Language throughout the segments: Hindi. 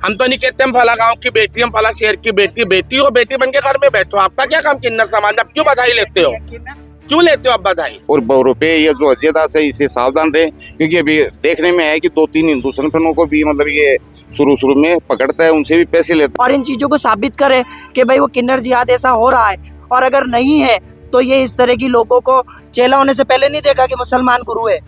हम तो नहीं कहते हम फला गांव की बेटी, हम फला शहर की बेटी। बेटी हो, बेटी बन के घर में बैठो। आपका क्या काम किन्नर समाज में? आप क्यों बधाई लेते हो? क्यों लेते हो आप बधाई? और बहुरूपी ये जो अजयदास है इससे सावधान रहे, क्योंकि अभी देखने में आया कि 2-3 हिंदू संगठनों को भी मतलब ये शुरू में पकड़ता है, उनसे भी पैसे लेता है। और इन चीजों को साबित करे कि भाई वो किन्नर जिहाद ऐसा हो रहा है, और अगर नहीं है तो ये इस तरह की लोगों को चेला होने से पहले नहीं देखा कि मुसलमान गुरु है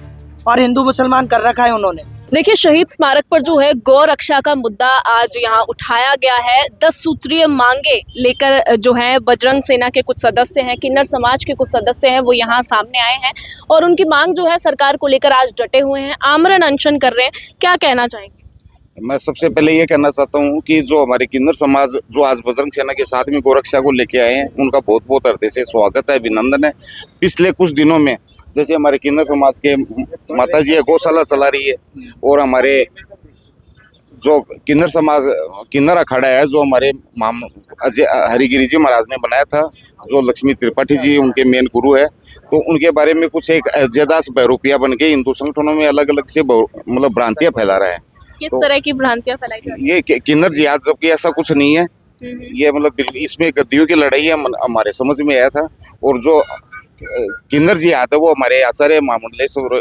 और हिंदू मुसलमान कर रखा है उन्होंने। देखिए, शहीद स्मारक पर जो है गौ रक्षा का मुद्दा आज यहाँ उठाया गया है। 10 सूत्रीय मांगे लेकर जो है बजरंग सेना के कुछ सदस्य हैं, किन्नर समाज के कुछ सदस्य हैं, वो यहाँ सामने आए हैं और उनकी मांग जो है सरकार को लेकर आज डटे हुए हैं, आमरण अनशन कर रहे हैं। क्या कहना चाहेंगे? मैं सबसे पहले ये कहना चाहता हूँ कि जो हमारे किन्नर समाज जो आज बजरंग सेना के साथ में गोरक्षा को लेके आए हैं, उनका बहुत बहुत हृदय से स्वागत है, अभिनंदन है। पिछले कुछ दिनों में जैसे हमारे किन्नर समाज के माता जी गौशाला चला रही है, और हमारे जो किन्नर समाज किन्नर अखाड़ा है जो हमारे हरिगिरी जी महाराज ने बनाया था, जो लक्ष्मी त्रिपाठी जी उनके मेन गुरु है, तो उनके बारे में कुछ एक अजयदास बहरूपिया बन के हिंदू संगठनों में अलग अलग से मतलब भ्रांतियां फैला रहा है। किस तरह की भ्रांतियां फैलाई जा रही हैं? ये किन्नर जिहाद, जबकि ऐसा कुछ नहीं है। ये मतलब इसमें गद्दियों की लड़ाई है, हमारे समझ में आया था। और जो किन्नर जिहाद है वो हमारे आचार्य महामंडलेश्वर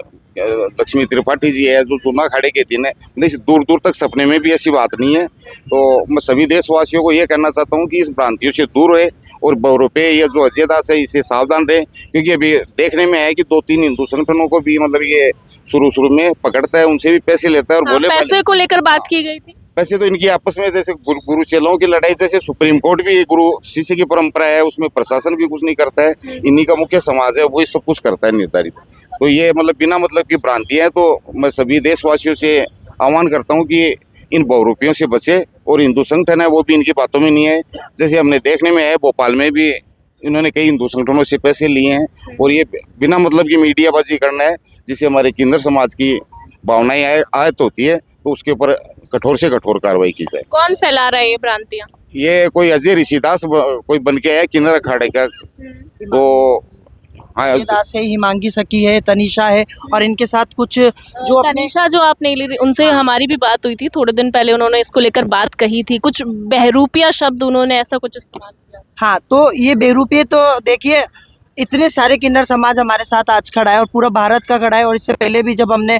लक्ष्मी त्रिपाठी जी है, जो चूना अखाड़े के दिन है, मतलब दूर दूर तक सपने में भी ऐसी बात नहीं है। तो मैं सभी देशवासियों को ये कहना चाहता हूँ कि इस भ्रांतियों से दूर रहे और बहुरूपी ये जो अजयदास है इससे सावधान रहे, क्योंकि अभी देखने में आया कि 2-3 हिंदू संगठनों को भी मतलब ये शुरू में पकड़ता है, उनसे भी पैसे लेता है। और बोले पैसे को लेकर बात की गई थी। वैसे तो इनकी आपस में जैसे गुरु चेलों की लड़ाई, जैसे सुप्रीम कोर्ट भी गुरु शिष्य की परंपरा है, उसमें प्रशासन भी कुछ नहीं करता है, इन्हीं का मुख्य समाज है वो सब कुछ करता है निर्धारित। तो ये मतलब बिना मतलब की भ्रांतियां है। तो मैं सभी देशवासियों से आह्वान करता हूँ कि इन बहुरूपियों से बचे, और हिंदू संगठन है वो भी इनकी बातों में नहीं है। जैसे हमने देखने में आया भोपाल में भी इन्होंने कई हिंदू संगठनों से पैसे लिए हैं, और ये बिना मतलब की मीडियाबाजी करना है, जिससे हमारे किन्नर समाज की भावनाएं आहत होती है, तो उसके ऊपर कठोर से कठोर कार्रवाई की जाए। कौन फैला रहा है ये भ्रांतियां? ये कोई अजय ऋषिदास कोई बन के आया किन्नर अखाड़े का, तो अजयदास है, हिमांगी सखी है, तनिषा है, और इनके साथ कुछ जो तनिषा जो आपने उनसे हमारी भी बात हुई थी थोड़े दिन पहले, उन्होंने इसको लेकर बात कही थी, कुछ बहरूपिया शब्द उन्होंने ऐसा कुछ इस्तेमाल किया। हाँ, तो ये बहरूपिया, तो देखिए इतने सारे किन्नर समाज हमारे साथ आज खड़ा है और पूरा भारत का खड़ा है। और इससे पहले भी जब हमने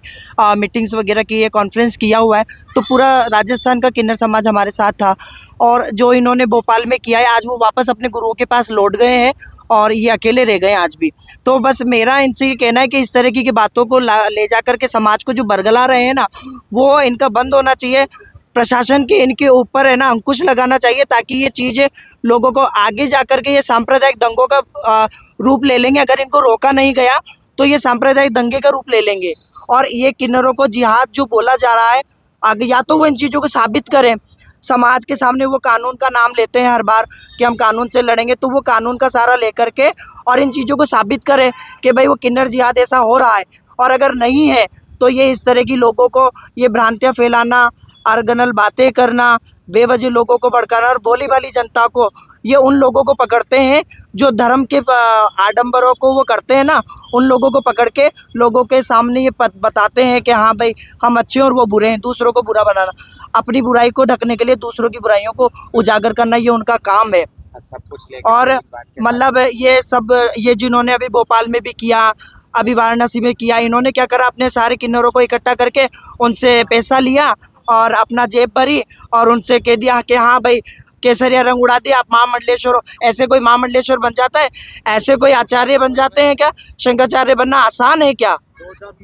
मीटिंग्स वगैरह की है, कॉन्फ्रेंस किया हुआ है, तो पूरा राजस्थान का किन्नर समाज हमारे साथ था। और जो इन्होंने भोपाल में किया है, आज वो वापस अपने गुरुओं के पास लौट गए हैं और ये अकेले रह गए आज भी। तो बस मेरा इनसे ये कहना है कि इस तरह की बातों को ले जा कर के समाज को जो बरगला रहे हैं ना, वो इनका बंद होना चाहिए। प्रशासन के इनके ऊपर है ना अंकुश लगाना चाहिए, ताकि ये चीज़ें लोगों को आगे जाकर के ये सांप्रदायिक दंगों का रूप ले लेंगे। अगर इनको रोका नहीं गया तो ये सांप्रदायिक दंगे का रूप ले लेंगे। और ये किन्नरों को जिहाद जो बोला जा रहा है, आगे या तो वो इन चीज़ों को साबित करें समाज के सामने। वो कानून का नाम लेते हैं हर बार कि हम कानून से लड़ेंगे, तो वो कानून का सहारा लेकर के और इन चीज़ों को साबित करें कि भाई वो किन्नर जिहाद ऐसा हो रहा है। और अगर नहीं है तो ये इस तरह की लोगों को ये भ्रांतियाँ फैलाना, अरगनल बातें करना, बेवजह लोगों को भड़काना, और भोली भाली जनता को, ये उन लोगों को पकड़ते हैं जो धर्म के आडंबरों को वो करते हैं ना, उन लोगों को पकड़ के लोगों के सामने ये बताते हैं कि हाँ भाई हम अच्छे और वो बुरे हैं। दूसरों को बुरा बनाना, अपनी बुराई को ढकने के लिए दूसरों की बुराइयों को उजागर करना, ये उनका काम है। सब कुछ और मतलब ये सब ये जिन्होंने अभी भोपाल में भी किया, अभी वाराणसी में किया, इन्होंने क्या करा, अपने सारे किन्नरों को इकट्ठा करके उनसे पैसा लिया और अपना जेब भरी और उनसे कह दिया कि हाँ भाई केसरिया रंग उड़ा दिया, आप महामंडलेश्वर हो। ऐसे कोई महामंडलेश्वर बन जाता है? ऐसे कोई आचार्य बन जाते हैं क्या? शंकराचार्य बनना आसान है क्या?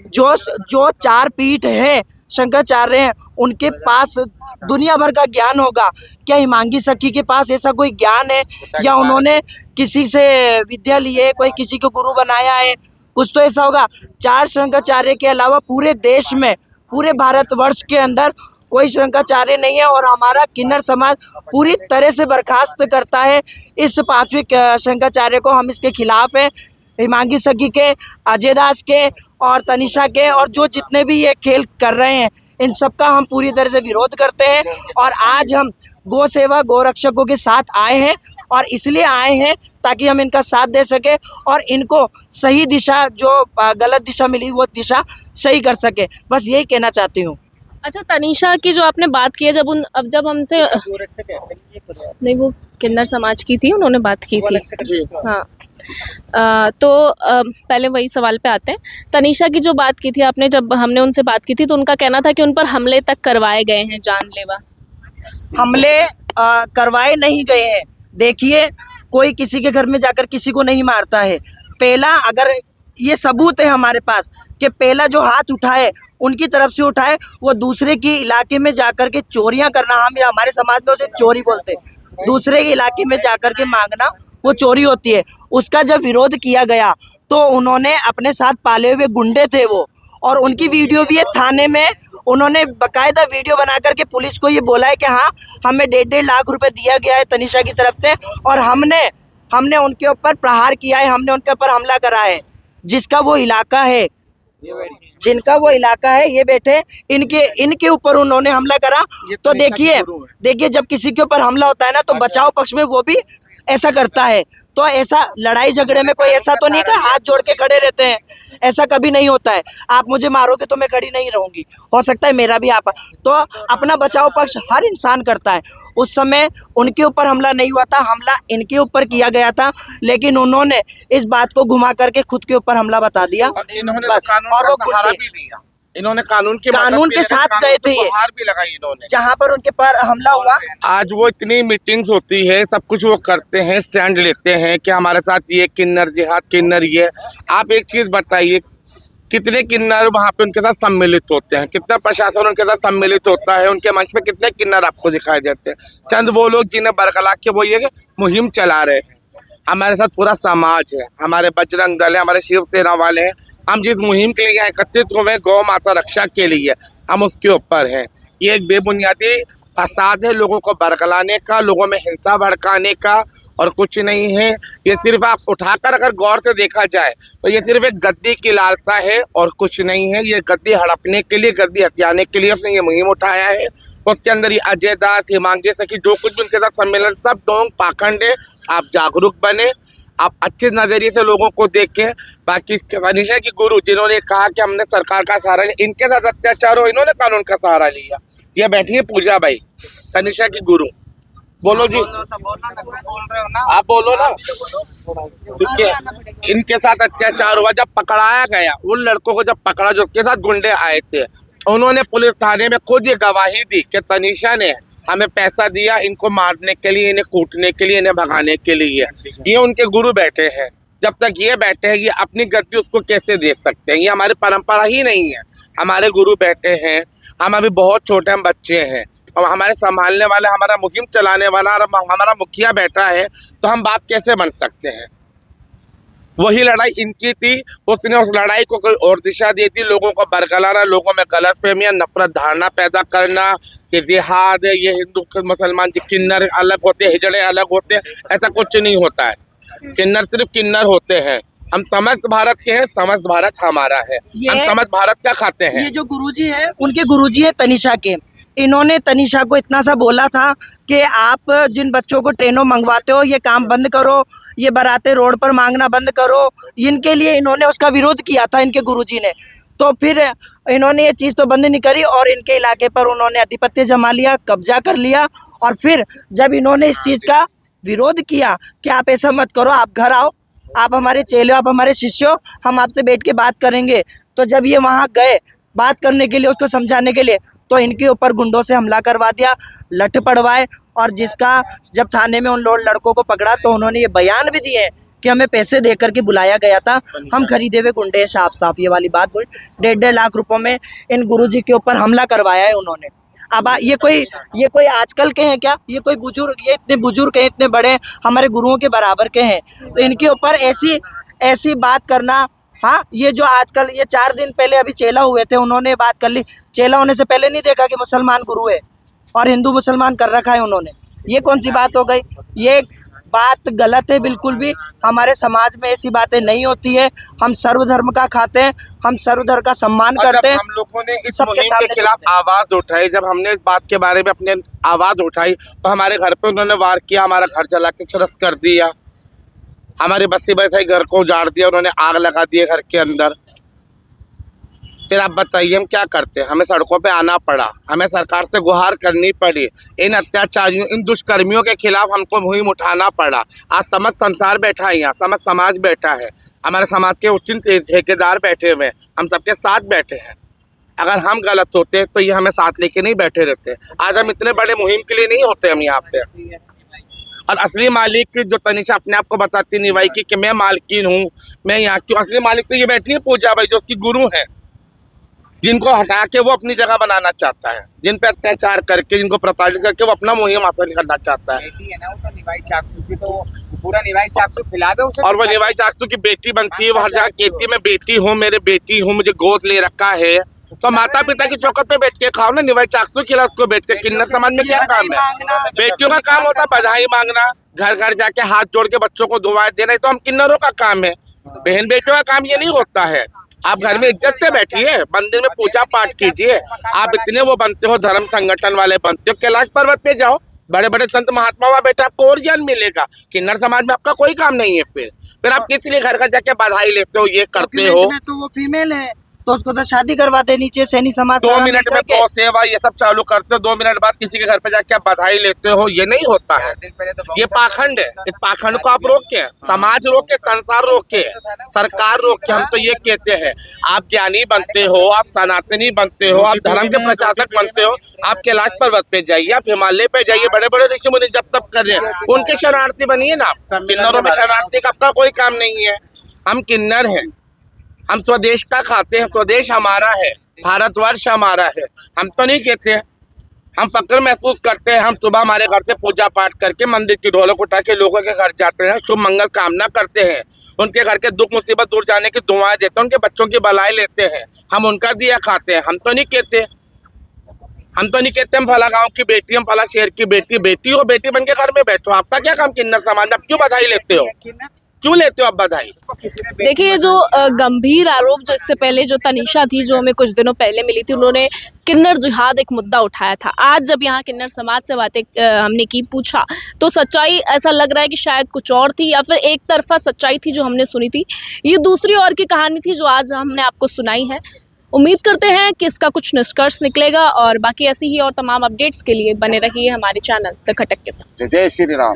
जो 4 पीठ है शंकराचार्य हैं, उनके पास दुनिया भर का ज्ञान होगा। क्या हिमांगी सखी के पास ऐसा कोई ज्ञान है, या उन्होंने किसी से विद्या ली है, कोई किसी को गुरु बनाया है? कुछ तो ऐसा होगा। 4 शंकराचार्य के अलावा पूरे देश में, पूरे भारतवर्ष के अंदर कोई शंकराचार्य नहीं है। और हमारा किन्नर समाज पूरी तरह से बर्खास्त करता है इस 5वें शंकराचार्य को। हम इसके खिलाफ हैं। हिमांगी सखी के, अजयदास के और तनिषा के, और जो जितने भी ये खेल कर रहे हैं, इन सब का हम पूरी तरह से विरोध करते हैं। और आज हम गौ सेवा गौ रक्षकों के साथ आए हैं, और इसलिए आए हैं ताकि हम इनका साथ दे सके और इनको सही दिशा, जो गलत दिशा मिली वो दिशा सही कर सके। बस यही कहना चाहती हूँ। अच्छा, तनीषा की जो आपने बात की है, जब हमसे नहीं, वो किन्नर समाज की थी, उन्होंने बात की थी। हाँ। तो पहले वही सवाल पे आते हैं। तनीषा की जो बात की थी आपने, जब हमने उनसे बात की थी, तो उनका कहना था कि उन पर हमले तक करवाए गए हैं, जानलेवा हमले करवाए नहीं गए हैं। देखिए, कोई किसी के घर में जाकर किसी को नहीं मारता है। पहला, अगर ये सबूत है हमारे पास कि पहला जो हाथ उठाए उनकी तरफ से उठाए, वो दूसरे के इलाके में जाकर के चोरियां करना, हम या हमारे समाज में उसे चोरी बोलते हैं। दूसरे के इलाके में जाकर के मांगना वो चोरी होती है। उसका जब विरोध किया गया तो उन्होंने अपने साथ पाले हुए गुंडे थे वो, और उनकी वीडियो भी है थाने में। उन्होंने बकायदा वीडियो बना करके पुलिस को ये बोला है कि हाँ, हमें 1.5 लाख रुपए दिया गया है तनीषा की तरफ से, और हमने उनके ऊपर प्रहार किया है, हमने उनके ऊपर हमला करा है। जिसका वो इलाका है, जिनका वो इलाका है, ये बैठे, इनके ऊपर उन्होंने हमला करा। तो देखिए जब किसी के ऊपर हमला होता है ना, तो बचाव पक्ष में वो भी ऐसा करता है। तो ऐसा लड़ाई झगड़े में कोई ऐसा तो नहीं कि हाथ जोड़ के खड़े रहते हैं, ऐसा कभी नहीं होता है। आप मुझे मारोगे तो मैं खड़ी नहीं रहूंगी, हो सकता है मेरा भी आप, तो अपना बचाव पक्ष हर इंसान करता है। उस समय उनके ऊपर हमला नहीं हुआ था, हमला इनके ऊपर किया गया था, लेकिन उन्होंने इस बात को घुमा करके खुद के ऊपर हमला बता दिया बस। और वो गुंडे इन्होंने कानून के साथ गए थे, ये हार भी लगाई इन्होंने जहाँ पर उनके पर हमला हुआ। आज वो इतनी मीटिंग्स होती है, सब कुछ वो करते हैं, स्टैंड लेते हैं कि हमारे साथ ये किन्नर जिहाद, किन्नर ये। आप एक चीज बताइए, कितने किन्नर वहाँ पे उनके साथ सम्मिलित होते हैं, कितना प्रशासन उनके साथ सम्मिलित होता है, उनके मंच पे कितने किन्नर आपको दिखाई देते हैं। चंद वो लोग जिन्हें बरगला के वो ये मुहिम चला रहे हैं। हमारे साथ पूरा समाज है, हमारे बजरंग दल है, हमारे शिवसेना वाले हैं। हम जिस मुहिम के लिए एकत्रित हुए, गौ माता रक्षा के लिए, हम उसके ऊपर हैं। ये एक बेबुनियादी फसाद है लोगों को बरगलाने का, लोगों में हिंसा भड़काने का, और कुछ नहीं है। ये सिर्फ आप उठाकर अगर गौर से देखा जाए तो ये सिर्फ एक गद्दी की लालसा है और कुछ नहीं है। ये गद्दी हड़पने के लिए, गद्दी हथियाने के लिए उसने ये मुहिम उठाया है। उसके अंदर ये अजय दास, हिमांगी सखी, जो कुछ भी उनके साथ सम्मेलन, सब ढोंग पाखंड है। आप जागरूक बने, आप अच्छे नजरिए से लोगों को देखें। बाकी तनीषा की गुरु जिन्होंने कहा कि हमने सरकार का सहारा लिया, इनके साथ अत्याचार हो, इन्होंने कानून का सहारा लिया। ये बैठी है पूजा भाई, तनीषा की गुरु। बोलो जी, आप बोलो ना। ठीक है, इनके साथ अत्याचार हुआ। जब पकड़ाया गया, उन लड़कों को जब पकड़ा जो उसके साथ गुंडे आए थे, उन्होंने पुलिस थाने में खुद ये गवाही दी कि तनीषा ने हमें पैसा दिया इनको मारने के लिए, इन्हें कूटने के लिए, इन्हें भगाने के लिए। ये उनके गुरु बैठे हैं। जब तक ये बैठे हैं, ये अपनी गद्दी उसको कैसे दे सकते हैं? ये हमारी परंपरा ही नहीं है। हमारे गुरु बैठे हैं, हम अभी बहुत छोटे, हम बच्चे हैं, और हमारे संभालने वाला, हमारा मुहिम चलाने वाला हमारा मुखिया बैठा है, तो हम बाप कैसे बन सकते हैं? वही लड़ाई इनकी थी, उसने उस लड़ाई को कोई और दिशा दी थी। लोगों को बरगलाना, लोगों में गलतफहमियां, नफरत धारणा पैदा करना कि जिहाद है, ये हिंदू मुसलमान किन्नर अलग होते हैं, हिजड़े अलग होते हैं। ऐसा कुछ नहीं होता है। किन्नर सिर्फ किन्नर होते हैं। हम समस्त भारत के हैं, समस्त भारत हमारा है, हम समस्त भारत का खाते हैं। ये जो गुरुजी है, उनके गुरुजी है तनीषा के। इन्होंने तनीषा को इतना सा बोला था कि आप जिन बच्चों को ट्रेनों मंगवाते हो, ये काम बंद करो, ये बारातें रोड पर मांगना बंद करो। इनके लिए इन्होंने उसका विरोध किया था, इनके गुरुजी ने। तो फिर इन्होंने ये चीज़ तो बंद नहीं करी, और इनके इलाके पर उन्होंने आधिपत्य जमा लिया, कब्जा कर लिया। और फिर जब इन्होंने इस चीज़ का विरोध किया कि आप ऐसा मत करो, आप घर आओ, आप हमारे चेले हो, आप हमारे शिष्य हो, हम आपसे बैठ के बात करेंगे। तो जब ये वहाँ गए बात करने के लिए, उसको समझाने के लिए, तो इनके ऊपर गुंडों से हमला करवा दिया, लठ पड़वाए। और जिसका जब थाने में उन लड़कों को पकड़ा, तो उन्होंने ये बयान भी दिए कि हमें पैसे दे करके बुलाया गया था, हम खरीदे हुए गुंडे हैं, साफ साफ ये वाली बात बोली। 1.5 लाख रुपयों में इन गुरुजी के ऊपर हमला करवाया है उन्होंने। अब ये कोई आजकल के हैं क्या? ये कोई बुजुर्ग, ये इतने बुजुर्ग हैं, इतने बड़े, हमारे गुरुओं के बराबर के हैं, तो इनके ऊपर ऐसी बात करना। हाँ, ये जो आजकल, ये 4 दिन पहले अभी चेला हुए थे, उन्होंने बात कर ली। चेला होने से पहले नहीं देखा कि मुसलमान गुरु है और हिंदू मुसलमान कर रखा है उन्होंने। ये कौन सी बात हो गई? ये बात गलत है बिल्कुल भी। हमारे समाज में ऐसी बातें नहीं होती है। हम सर्वधर्म का खाते हैं, हम सर्वधर्म का सम्मान करते हैं। हम लोगों ने इस मुहिम के खिलाफ आवाज उठाई, जब हमने इस बात के बारे में अपने आवाज उठाई, तो हमारे घर पे उन्होंने वार किया, हमारा घर जला के छरस कर दिया, हमारे बस्ती बसाई घर को उजाड़ दिया, उन्होंने आग लगा दी घर के अंदर। फिर आप बताइए हम क्या करते हैं? हमें सड़कों पे आना पड़ा, हमें सरकार से गुहार करनी पड़ी, इन अत्याचारियों, इन दुष्कर्मियों के खिलाफ हमको मुहिम उठाना पड़ा। आज समझ संसार बैठा है यहाँ, समझ समाज बैठा है, हमारे समाज के उच्च ठेकेदार बैठे हुए हैं, हम सबके साथ बैठे हैं। अगर हम गलत होते तो ये हमें साथ लेके नहीं बैठे रहते। आज हम इतने बड़े मुहिम के लिए नहीं होते हम यहाँ पे। और असली मालिक जो तनिषा अपने आप को बताती निभाई कि मैं मालकिन हूँ, मैं यहाँ की, असली मालिक तो ये बैठी है पूजा भाई, जो उसकी गुरु है, जिनको हटा के वो अपनी जगह बनाना चाहता है, जिन पे अत्याचार करके, जिनको प्रताड़ित करके वो अपना मुहिम हासिल करना चाहता है। बेटी है ना वो, तो निवाई चाकसू की, तो पूरा निवाई चाकसू खिलावे उसे। और वो निवाई चाकसू की बेटी बनती है, वो हर जगह कहती है मैं बेटी हूँ, मेरे बेटी हूँ, मुझे गोद ले रखा है। तो माता पिता की चौखट पे बैठ के खाओ ना, निवाई चाकसू खिला उसको बैठ के। किन्नर समाज में क्या काम है? बेटियों का काम होता है बधाई मांगना, घर घर जाके हाथ जोड़ के बच्चों को दुआएं देना, ये तो हम किन्नरों का काम है। बहन बेटियों का काम ये नहीं होता है। आप घर में इज्जत से बैठिए, मंदिर में पूजा पाठ कीजिए। आप इतने वो बनते हो, धर्म संगठन वाले बनते हो, कैलाश पर्वत पे जाओ, बड़े बड़े संत महात्मा वहाँ बैठे, आपको और ज्ञान मिलेगा। किन्नर समाज में आपका कोई काम नहीं है। फिर आप किस लिए घर घर जाके बधाई लेते हो, ये करते हो? तो वो फीमेल है तो उसको तो शादी करवाते नीचे सैनी समाज 2 मिनट में गौ सेवा ये सब चालू करते हो, 2 मिनट बाद किसी के घर पे जाके आप बधाई लेते हो, ये नहीं होता है। ये पाखंड है। इस पाखंड को आप रोके, समाज रोके, संसार रोके, सरकार रोके। हम तो ये कहते हैं, आप ज्ञानी बनते हो, आप सनातनी बनते हो, आप धर्म के प्रचारक बनते हो, आप कैलाश पर्वत पे जाइए, आप हिमालय पे जाइए, बड़े बड़े ऋषि मुनि जब तप कर रहे हैं, उनके शरणार्थी बनिए ना आप। किन्नरों में शरणार्थी का आपका कोई काम नहीं है। हम किन्नर हैं, हम स्वदेश का खाते हैं, स्वदेश हमारा है, भारतवर्ष हमारा है। हम तो नहीं कहते हैं, हम फक्र महसूस करते हैं। हम सुबह हमारे घर से पूजा पाठ करके मंदिर की ढोलक उठा के लोगों के घर जाते हैं, शुभ मंगल कामना करते हैं, उनके घर के दुख मुसीबत दूर जाने की दुआएं देते हैं, उनके बच्चों की भलाई लेते हैं, हम उनका दिया खाते हैं। हम तो नहीं कहते हम फला गांव की बेटी, हम फला शहर की बेटी। बेटी हो, बेटी बन के घर में बैठो। आपका क्या काम किन्नर समाज में? आप क्यों बधाई लेते हो? क्यों लेते हो आप बधाई? देखिए, जो गंभीर आरोप जो इससे पहले जो तनिषा थी, जो हमें कुछ दिनों पहले मिली थी, उन्होंने किन्नर जिहाद एक मुद्दा उठाया था। आज जब यहाँ किन्नर समाज से बातें हमने की, पूछा, तो सच्चाई ऐसा लग रहा है कि शायद कुछ और थी, या फिर एक तरफा सच्चाई थी जो हमने सुनी थी। ये दूसरी ओर की कहानी थी जो आज हमने आपको सुनाई है। उम्मीद करते हैं कि इसका कुछ निष्कर्ष निकलेगा, और बाकी ऐसी ही और तमाम अपडेट्स के लिए बने रहिए हमारे चैनल द खटक के साथ। जय श्री राम।